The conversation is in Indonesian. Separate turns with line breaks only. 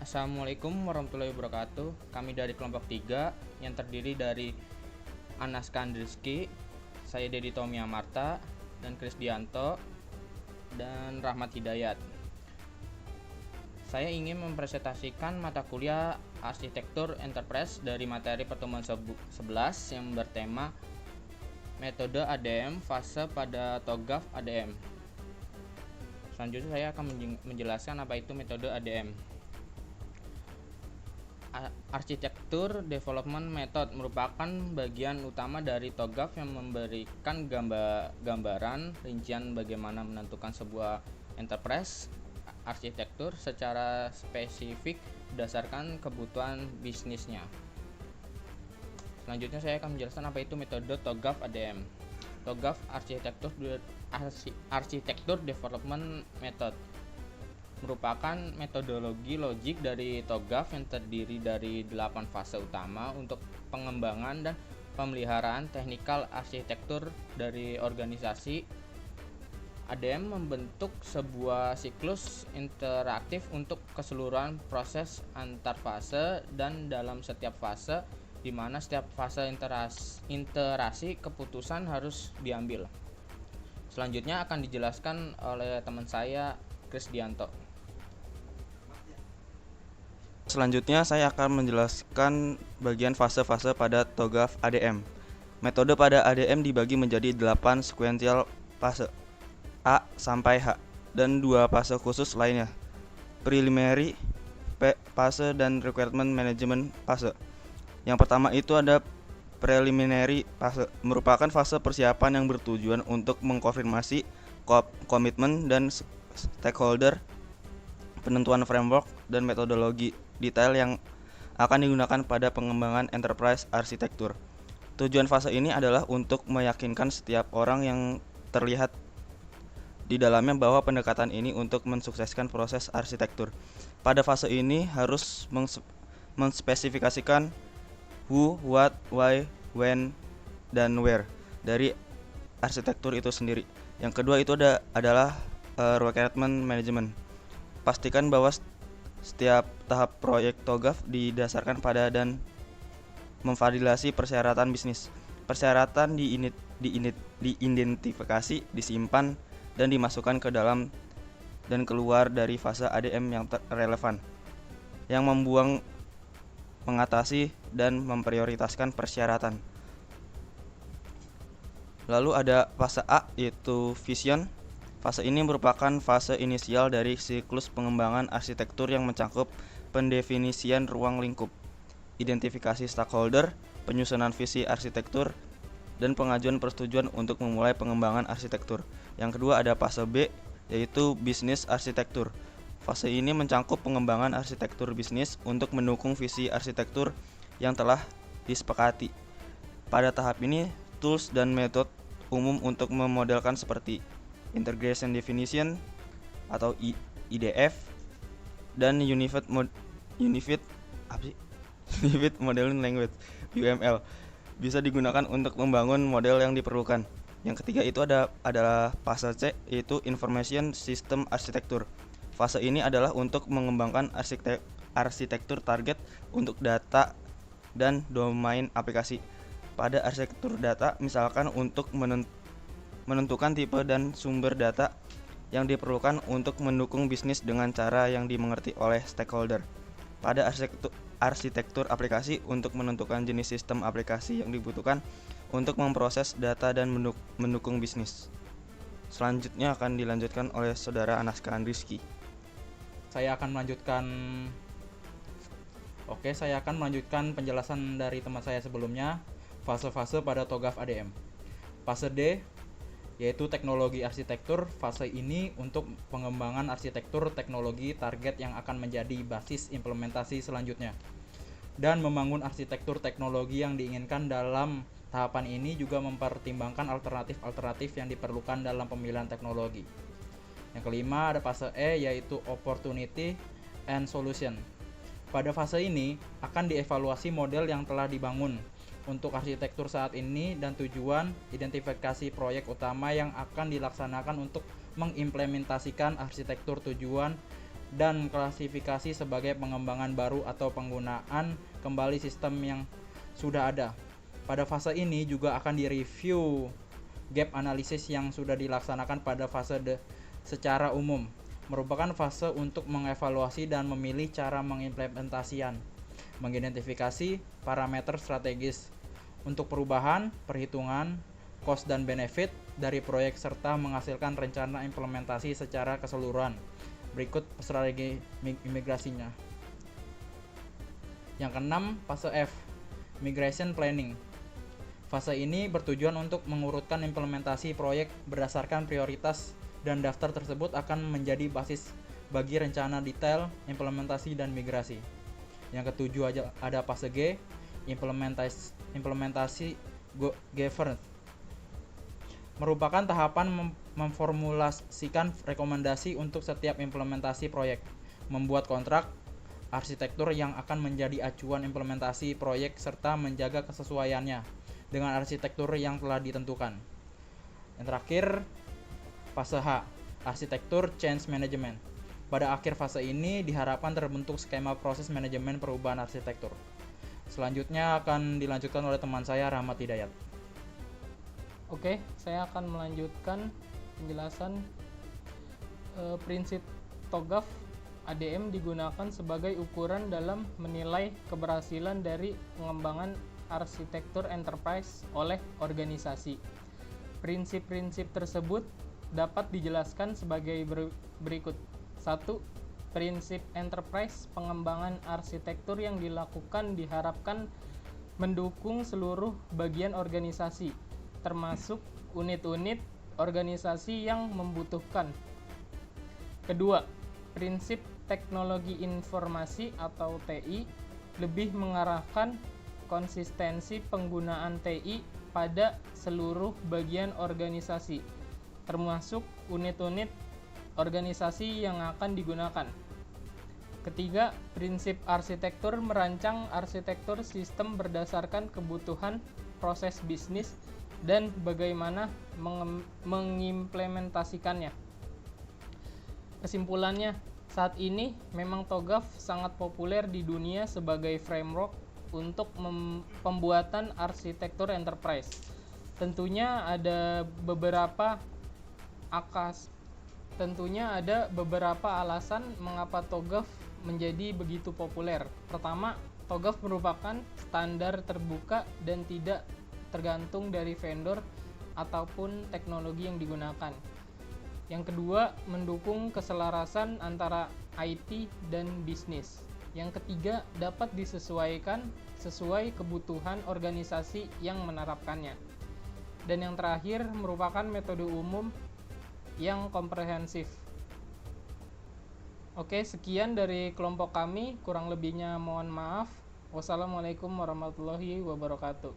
Assalamualaikum warahmatullahi wabarakatuh. Kami dari kelompok 3 yang terdiri dari Anas Kandriski, saya Dedi Tommy Amarta, dan Krisdianto, dan Rahmat Hidayat. Saya ingin mempresentasikan mata kuliah Arsitektur Enterprise dari materi pertemuan 11 yang bertema Metode ADM Fase pada TOGAF ADM. Selanjutnya saya akan menjelaskan apa itu metode ADM. Arsitektur Development Method merupakan bagian utama dari TOGAF yang memberikan gambaran rincian bagaimana menentukan sebuah enterprise arsitektur secara spesifik berdasarkan kebutuhan bisnisnya. Selanjutnya saya akan menjelaskan apa itu metode TOGAF ADM. TOGAF Arsitektur Development Method merupakan metodologi logik dari TOGAF yang terdiri dari 8 fase utama untuk pengembangan dan pemeliharaan teknikal arsitektur dari organisasi. ADM membentuk sebuah siklus interaktif untuk keseluruhan proses antar fase dan dalam setiap fase di mana setiap fase interasi keputusan harus diambil. Selanjutnya akan dijelaskan oleh teman saya Krisdianto.
Selanjutnya saya akan menjelaskan bagian fase-fase pada TOGAF ADM. Metode pada ADM dibagi menjadi 8 sequential fase A sampai H dan 2 fase khusus lainnya, preliminary fase dan requirement management fase. Yang pertama itu ada preliminary fase, merupakan fase persiapan yang bertujuan untuk mengkonfirmasi komitmen dan stakeholder, penentuan framework dan metodologi detail yang akan digunakan pada pengembangan enterprise arsitektur. Tujuan fase ini adalah untuk meyakinkan setiap orang yang terlihat di dalamnya bahwa pendekatan ini untuk mensukseskan proses arsitektur. Pada fase ini harus menspesifikasikan who, what, why, when, dan where dari arsitektur itu sendiri. Yang kedua itu adalah requirement management. Pastikan bahwa setiap tahap proyek TOGAF didasarkan pada dan memvalidasi persyaratan bisnis. Persyaratan diidentifikasi, disimpan, dan dimasukkan ke dalam dan keluar dari fase ADM yang relevan, yang mengatasi dan memprioritaskan persyaratan. Lalu ada fase A, yaitu vision. Fase ini merupakan fase inisial dari siklus pengembangan arsitektur yang mencakup pendefinisian ruang lingkup, identifikasi stakeholder, penyusunan visi arsitektur, dan pengajuan persetujuan untuk memulai pengembangan arsitektur. Yang kedua ada fase B, yaitu bisnis arsitektur. Fase ini mencakup pengembangan arsitektur bisnis untuk mendukung visi arsitektur yang telah disepakati. Pada tahap ini, tools dan metode umum untuk memodelkan seperti Integration Definition atau IDF dan Unified Modeling Language (UML) bisa digunakan untuk membangun model yang diperlukan. Yang ketiga itu adalah fase C, yaitu Information System Architecture. Fase ini adalah untuk mengembangkan arsitektur target untuk data dan domain aplikasi. Pada arsitektur data, misalkan untuk menentukan tipe dan sumber data yang diperlukan untuk mendukung bisnis dengan cara yang dimengerti oleh stakeholder. Pada arsitektur aplikasi, untuk menentukan jenis sistem aplikasi yang dibutuhkan untuk memproses data dan mendukung bisnis. Selanjutnya akan dilanjutkan oleh saudara Anas Kandriski.
Saya akan melanjutkan penjelasan dari teman saya sebelumnya, fase-fase pada TOGAF ADM. Fase D yaitu teknologi arsitektur. Fase ini untuk pengembangan arsitektur teknologi target yang akan menjadi basis implementasi selanjutnya. Dan membangun arsitektur teknologi yang diinginkan. Dalam tahapan ini juga mempertimbangkan alternatif-alternatif yang diperlukan dalam pemilihan teknologi. Yang kelima ada fase E, yaitu opportunity and solution. Pada fase ini akan dievaluasi model yang telah dibangun untuk arsitektur saat ini dan tujuan identifikasi proyek utama yang akan dilaksanakan untuk mengimplementasikan arsitektur tujuan dan klasifikasi sebagai pengembangan baru atau penggunaan kembali sistem yang sudah ada. Pada fase ini juga akan direview gap analisis yang sudah dilaksanakan pada fase secara umum, merupakan fase untuk mengevaluasi dan memilih cara mengimplementasikan, mengidentifikasi parameter strategis untuk perubahan, perhitungan, cost dan benefit dari proyek serta menghasilkan rencana implementasi secara keseluruhan. Berikut strategi migrasinya. Yang keenam, fase F, Migration Planning. Fase ini bertujuan untuk mengurutkan implementasi proyek berdasarkan prioritas dan daftar tersebut akan menjadi basis bagi rencana detail implementasi dan migrasi. Yang ketujuh ada fase G, implementasi governance. Merupakan tahapan memformulasikan rekomendasi untuk setiap implementasi proyek, membuat kontrak, arsitektur yang akan menjadi acuan implementasi proyek serta menjaga kesesuaiannya dengan arsitektur yang telah ditentukan. Yang terakhir, fase H, arsitektur change management. Pada akhir fase ini diharapkan terbentuk skema proses manajemen perubahan arsitektur. Selanjutnya akan dilanjutkan oleh teman saya Rahmat Hidayat.
Oke, saya akan melanjutkan penjelasan prinsip TOGAF ADM digunakan sebagai ukuran dalam menilai keberhasilan dari pengembangan arsitektur enterprise oleh organisasi. Prinsip-prinsip tersebut dapat dijelaskan sebagai berikut. 1. Prinsip enterprise pengembangan arsitektur yang dilakukan diharapkan mendukung seluruh bagian organisasi, termasuk unit-unit organisasi yang membutuhkan. Kedua, prinsip teknologi informasi atau TI lebih mengarahkan konsistensi penggunaan TI pada seluruh bagian organisasi, termasuk unit-unit organisasi yang akan digunakan. Ketiga, prinsip arsitektur merancang arsitektur sistem berdasarkan kebutuhan proses bisnis dan bagaimana mengimplementasikannya. Kesimpulannya, saat ini memang TOGAF sangat populer di dunia sebagai framework untuk pembuatan arsitektur enterprise. Tentunya ada beberapa alasan mengapa TOGAF menjadi begitu populer. Pertama, TOGAF merupakan standar terbuka dan tidak tergantung dari vendor ataupun teknologi yang digunakan. Yang kedua, mendukung keselarasan antara IT dan bisnis. Yang ketiga, dapat disesuaikan sesuai kebutuhan organisasi yang menerapkannya. Dan yang terakhir, merupakan metode umum yang komprehensif. Oke, sekian dari kelompok kami, kurang lebihnya mohon maaf. Wassalamualaikum warahmatullahi wabarakatuh.